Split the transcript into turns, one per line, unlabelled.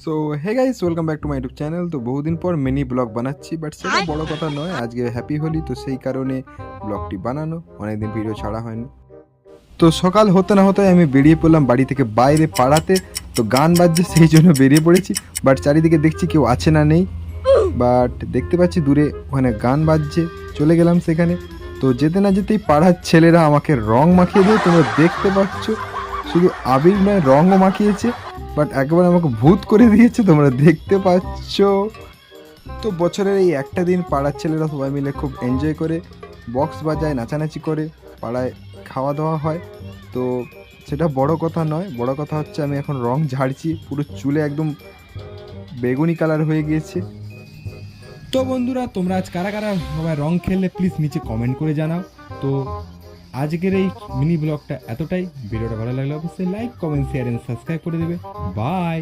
So hey guys, welcome back to my YouTube channel. তো বহুদিন পর মিনি ব্লগ বানাচ্ছি, বাট সেটা বড় কথা নয়। আজকে হ্যাপি হোলি, তো সেই কারণে ব্লগটি বানানো। অনেকদিন ভিডিও ছাড়া হয়নি। তো সকাল হতে না হতে আমি বেরিয়ে পড়লাম বাড়ি থেকে বাইরে পাড়াতে। তো গান বাজছে সেই জন্য বেরিয়ে পড়েছি, বাট চারিদিকে দেখছি কেউ আছে না নেই। বাট দেখতে পাচ্ছি দূরে ওখানে গান বাজছে, চলে গেলাম সেখানে। তো যেতে না যেতেই পাড়ার ছেলেরা আমাকে রং মাখিয়ে দিয়ে, তোমরা দেখতে পাচ্ছ, শুধু আবির নয় রঙও মাখিয়েছে। বাট একবার আমাকে ভূত করে দিয়েছে, তোমরা দেখতে পাচ্ছ। তো বছরের এই একটা দিন পাড়ার ছেলেরা সবাই মিলে খুব এনজয় করে, বক্স বাজায়, নাচানাচি করে, পাড়ায় খাওয়া দাওয়া হয়। তো সেটা বড় কথা নয়, বড় কথা হচ্ছে আমি এখন রং ঝাড়ছি, পুরো চুলে একদম বেগুনি কালার হয়ে গিয়েছে।
তো বন্ধুরা, তোমরা আজ কারা কারা সবাই রং খেললে প্লিজ নিচে কমেন্ট করে জানাও। তো আজকের এই মিনি ব্লগটা এতটাই। ভিডিওটা ভালো লাগলে অবশ্যই like, comment, share and subscribe করে দেবে। বাই।